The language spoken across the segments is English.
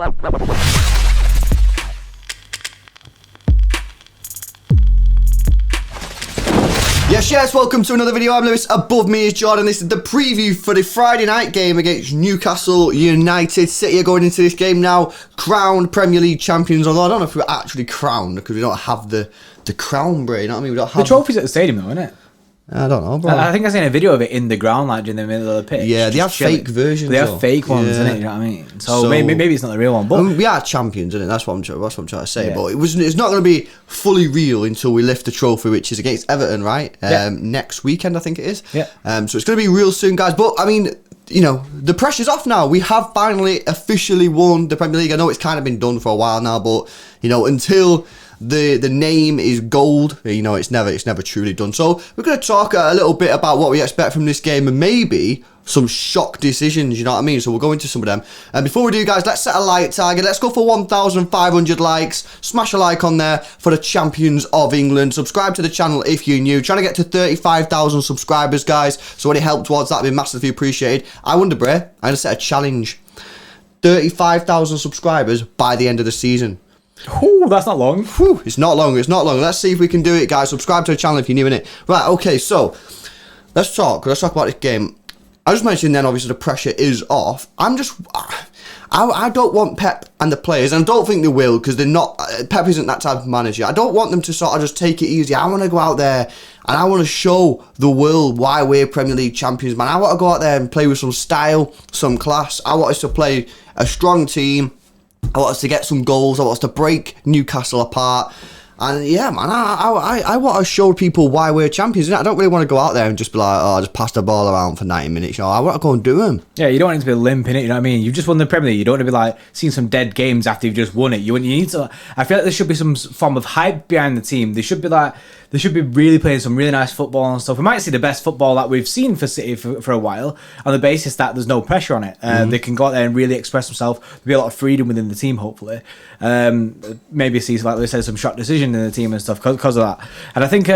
Yes, welcome to another video. I'm Lewis, above me is Jordan. This is the preview for the Friday night game against Newcastle United. City are going into this game now, crowned Premier League champions, although I don't know if we're actually crowned because we don't have the crown, bro, you know what I mean? We don't have the trophy's at the stadium though, isn't it? I don't know, bro. I think I seen a video of it in the ground, like in the middle of the pitch. Yeah, they have fake versions. They have fake ones, innit? You know what I mean? So maybe it's not the real one, but we are champions, isn't it? That's what I'm trying to say. Yeah. But it's not going to be fully real until we lift the trophy, which is against Everton, right? Next weekend, I think it is. Yeah. So it's going to be real soon, guys. But I mean, you know, the pressure's off now. We have finally officially won the Premier League. I know it's kind of been done for a while now, but you know, until the name is gold, you know, it's never truly done. So we're going to talk a little bit about what we expect from this game and maybe some shock decisions, you know what I mean? So we'll go into some of them. And before we do, guys, let's set a like target. Let's go for 1,500 likes. Smash a like on there for the champions of England. Subscribe to the channel if you're new. Trying to get to 35,000 subscribers, guys. So any help towards that would be massively appreciated. I wonder, Bray, I'm going to set a challenge. 35,000 subscribers by the end of the season. Ooh, that's not long. Whew, it's not long. Let's see if we can do it, guys. Subscribe to the channel if you're new in it. Right, okay, so let's talk about this game. I just mentioned then, obviously, the pressure is off. I don't want Pep and the players, and I don't think they will, because they're not. Pep isn't that type of manager. I don't want them to sort of just take it easy. I want to go out there and I want to show the world why we're Premier League champions, man. I want to go out there and play with some style, some class. I want us to play a strong team. I want us to get some goals. I want us to break Newcastle apart. And yeah, man, I want to show people why we're champions. I don't really want to go out there and just be like, oh, just pass the ball around for 90 minutes. You know, I want to go and do them. Yeah, you don't want it to be limping it. You know what I mean? You've just won the Premier League. You don't want to be like seeing some dead games after you've just won it. You need to. I feel like there should be some form of hype behind the team. They should be really playing some really nice football and stuff. We might see the best football that we've seen for City for a while on the basis that there's no pressure on it. They can go out there and really express themselves. There'll be a lot of freedom within the team, hopefully. Maybe see, like they said, some shot decision in the team and stuff because of that. And I think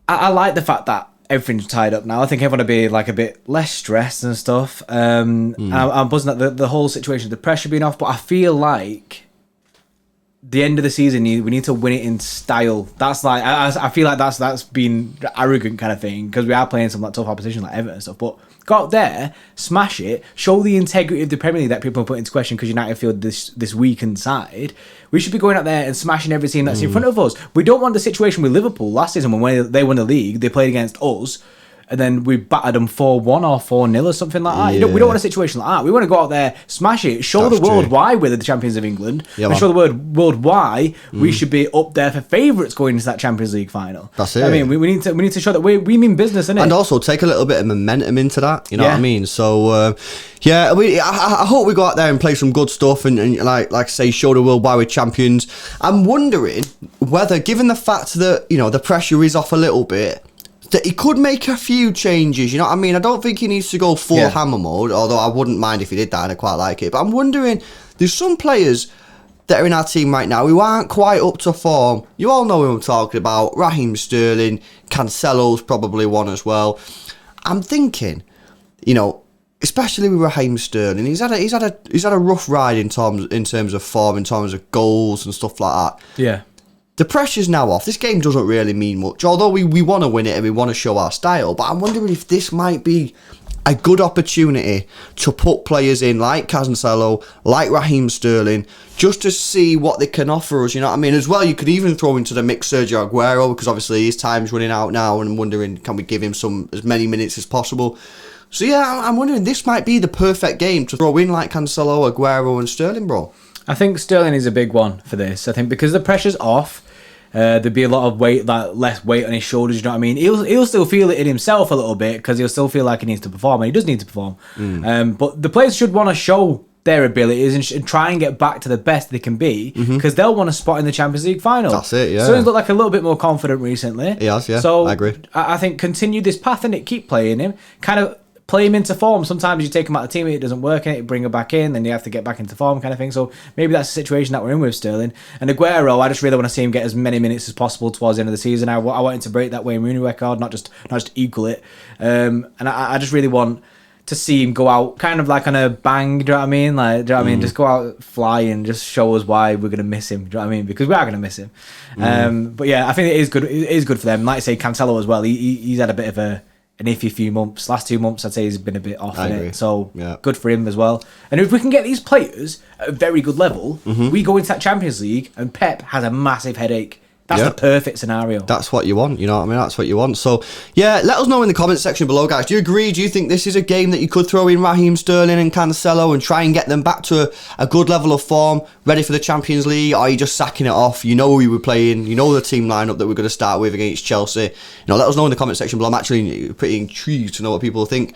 I like the fact that everything's tied up now. I think everyone will be like a bit less stressed and stuff. I'm buzzing at the whole situation, the pressure being off, but I feel like the end of the season, we need to win it in style. That's like I feel like that's been arrogant kind of thing because we are playing some like tough opposition like Everton and stuff. But go out there, smash it, show the integrity of the Premier League that people put into question because United feel this weakened side. We should be going out there and smashing every team that's in front of us. We don't want the situation with Liverpool last season when they won the league. They played against us. And then we battered them 4-1 or 4-0 or something like that. Yeah. We don't want a situation like that. We want to go out there, smash it, show the world why we're the champions of England, and show the world why we should be up there for favourites going into that Champions League final. That's it. I mean, we need to show that we mean business, innit? And also take a little bit of momentum into that. You know what I mean? So I hope we go out there and play some good stuff and like I say, show the world why we're champions. I'm wondering whether, given the fact that you know the pressure is off a little bit, that he could make a few changes, you know what I mean? I don't think he needs to go full hammer mode, although I wouldn't mind if he did that and I quite like it. But I'm wondering, there's some players that are in our team right now who aren't quite up to form. You all know who I'm talking about. Raheem Sterling, Cancelo's probably one as well. I'm thinking, you know, especially with Raheem Sterling, he's had a rough ride in terms of form, in terms of goals and stuff like that. Yeah. The pressure's now off. This game doesn't really mean much, although we want to win it and we want to show our style. But I'm wondering if this might be a good opportunity to put players in like Cancelo, like Raheem Sterling, just to see what they can offer us, you know what I mean? As well, you could even throw into the mix Sergio Aguero, because obviously his time's running out now, and I'm wondering, can we give him as many minutes as possible? So yeah, I'm wondering, this might be the perfect game to throw in like Cancelo, Aguero and Sterling, bro. I think Sterling is a big one for this. I think because the pressure's off, there'd be a lot of weight, less weight on his shoulders. You know what I mean? He'll still feel it in himself a little bit because he'll still feel like he needs to perform, and he does need to perform. But the players should want to show their abilities and try and get back to the best they can be because they'll want a spot in the Champions League final. That's it. Yeah. Sterling's looked like a little bit more confident recently. He has. Yeah. So I agree. I think continue this path and keep playing him. Kind of play him into form. Sometimes you take him out of the team, it doesn't work, and you bring him back in, then you have to get back into form, kind of thing. So maybe that's the situation that we're in with Sterling. And Aguero, I just really want to see him get as many minutes as possible towards the end of the season. I want him to break that Wayne Rooney record, not just equal it. And I just really want to see him go out kind of like on a bang, do you know what I mean? Like, do you know what I mean? Just go out flying, just show us why we're going to miss him, do you know what I mean? Because we are going to miss him. But yeah, I think it is good. It is good for them. Like I say, Cancelo as well. He's had a bit of an iffy few months. Last 2 months, I'd say he's been a bit off in it. So good for him as well. And if we can get these players at a very good level, we go into that Champions League and Pep has a massive headache. That's the perfect scenario. That's what you want, you know what I mean? That's what you want. So, yeah, let us know in the comments section below, guys. Do you agree? Do you think this is a game that you could throw in Raheem Sterling and Cancelo and try and get them back to a good level of form, ready for the Champions League? Or are you just sacking it off? You know who we were playing. You know the team lineup that we're going to start with against Chelsea. You know, let us know in the comment section below. I'm actually pretty intrigued to know what people think.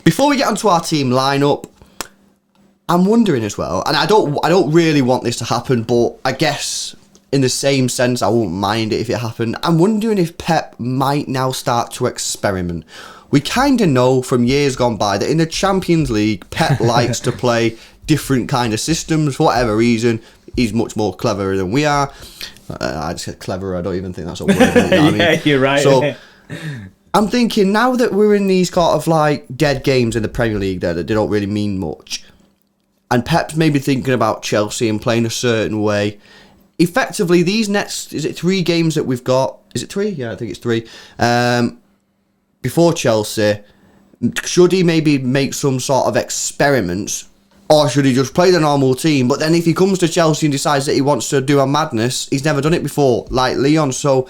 Before we get onto our team lineup, I'm wondering as well, and I don't really want this to happen, but I guess in the same sense, I won't mind it if it happened. I'm wondering if Pep might now start to experiment. We kind of know from years gone by that in the Champions League, Pep likes to play different kind of systems for whatever reason. He's much more cleverer than we are. I just said cleverer. I don't even think that's a word. You know what I mean? You're right. So I'm thinking now that we're in these kind of like dead games in the Premier League there that they don't really mean much, and Pep's maybe thinking about Chelsea and playing a certain way. Effectively, these next, is it 3 games that we've got? Is it 3? Yeah, I think it's 3. Before Chelsea, should he maybe make some sort of experiments? Or should he just play the normal team? But then if he comes to Chelsea and decides that he wants to do a madness, he's never done it before, like Leon. So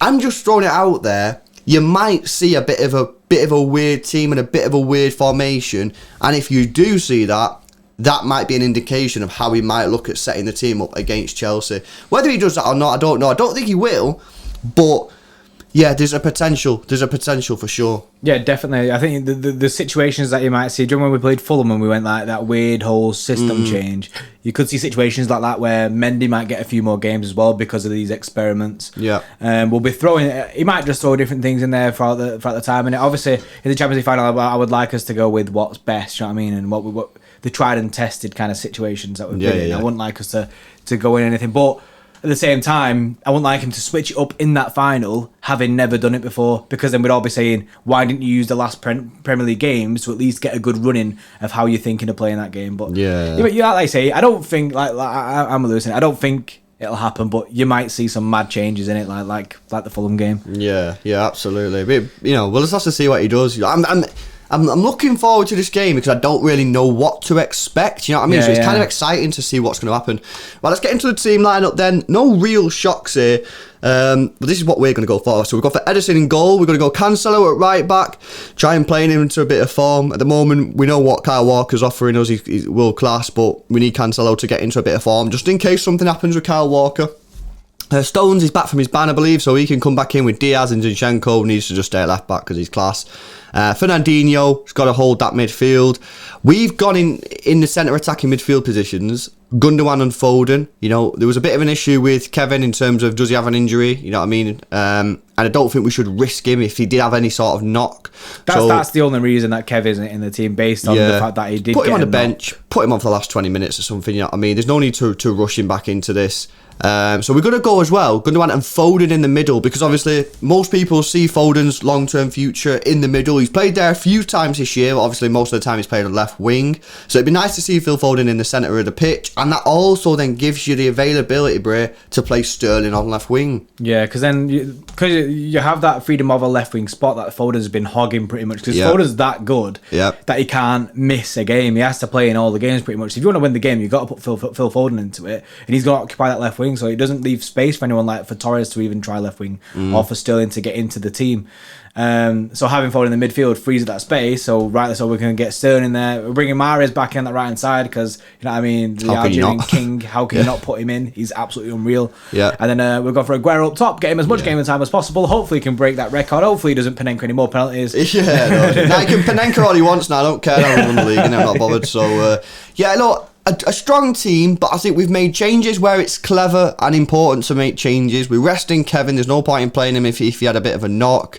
I'm just throwing it out there. You might see a bit of a weird team and a bit of a weird formation. And if you do see that, that might be an indication of how he might look at setting the team up against Chelsea. Whether he does that or not, I don't know. I don't think he will, but yeah, there's a potential. There's a potential for sure. Yeah, definitely. I think the situations that you might see, during when we played Fulham and we went like that weird whole system change, you could see situations like that where Mendy might get a few more games as well because of these experiments. Yeah. We'll be throwing, he might just throw different things in there throughout the time. And obviously, in the Champions League final, I would like us to go with what's best, you know what I mean? And what the tried and tested kind of situations that we've been in. I wouldn't like us to go in anything. But at the same time, I wouldn't like him to switch it up in that final, having never done it before, because then we'd all be saying, why didn't you use the last Premier League games to at least get a good running of how you're thinking of playing that game? But yeah, like I say, I don't think, I'm losing it, I don't think it'll happen, but you might see some mad changes in it, like the Fulham game. Yeah, absolutely. But, we'll just have to see what he does. I'm looking forward to this game because I don't really know what to expect. You know what I mean? So it's kind of exciting to see what's going to happen. Well, let's get into the team lineup then. No real shocks here. But this is what we're going to go for. So we've got for Ederson in goal. We're going to go Cancelo at right back. Try and play him into a bit of form. At the moment, we know what Kyle Walker's offering us. He's world class, but we need Cancelo to get into a bit of form just in case something happens with Kyle Walker. Stones is back from his ban, I believe, so he can come back in with Diaz, and Zinchenko needs to just stay at left back because he's class. Fernandinho's got to hold that midfield. We've gone in the centre attacking midfield positions, Gundogan and Foden. There was a bit of an issue with Kevin in terms of does he have an injury, you know what I mean? And I don't think we should risk him if he did have any sort of knock. That's the only reason that Kev isn't in the team, based on the fact that he did put him get on the bench, put him on for the last 20 minutes or something, you know what I mean? There's no need to rush him back into this. So we're going to go as well, Gundogan and Foden in the middle, because obviously most people see Foden's long-term future in the middle. He's played there a few times this year, but obviously most of the time he's played on left wing. So it'd be nice to see Phil Foden in the centre of the pitch, and that also then gives you the availability, Bray, to play Sterling on left wing. Yeah, because then you have that freedom of a left wing spot that Foden's been hogging pretty much, because Foden's that good that he can't miss a game. He has to play in all the games pretty much. If you want to win the game, you've got to put Phil Foden into it, and he's got to occupy that left wing, so it doesn't leave space for anyone like for Torres to even try left wing or for Sterling to get into the team. So having Foden in the midfield frees up that space, so rightly so we can get Sterling in there. We're bringing Mahrez back in that right hand side because, you know what I mean, the Algerian king, how can you not put him in? He's absolutely unreal. And then we'll go for Aguero up top, get him as much game time as possible. Hopefully he can break that record. Hopefully he doesn't Panenka any more penalties. Now he can Panenka all he wants now. I don't care how he won the league and I'm not bothered. So look, a strong team, but I think we've made changes where it's clever and important to make changes. We're resting Kevin. There's no point in playing him if he had a bit of a knock.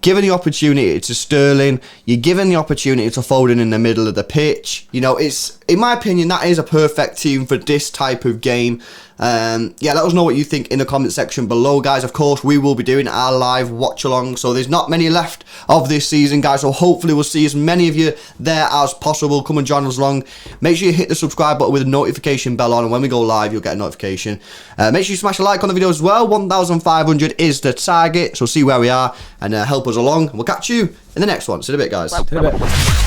Giving the opportunity to Sterling, you're giving the opportunity to Foden in the middle of the pitch. It's, in my opinion, that is a perfect team for this type of game. Yeah, let us know what you think in the comment section below, guys. Of course, we will be doing our live watch along, so there's not many left of this season, guys, so hopefully we'll see as many of you there as possible. Come and join us along. Make sure you hit the subscribe button with a notification bell on, and when we go live, you'll get a notification. Make sure you smash a like on the video as well. 1,500 is the target, so see where we are and help us along. We'll catch you in the next one. See you in a bit, guys. See you in a bit.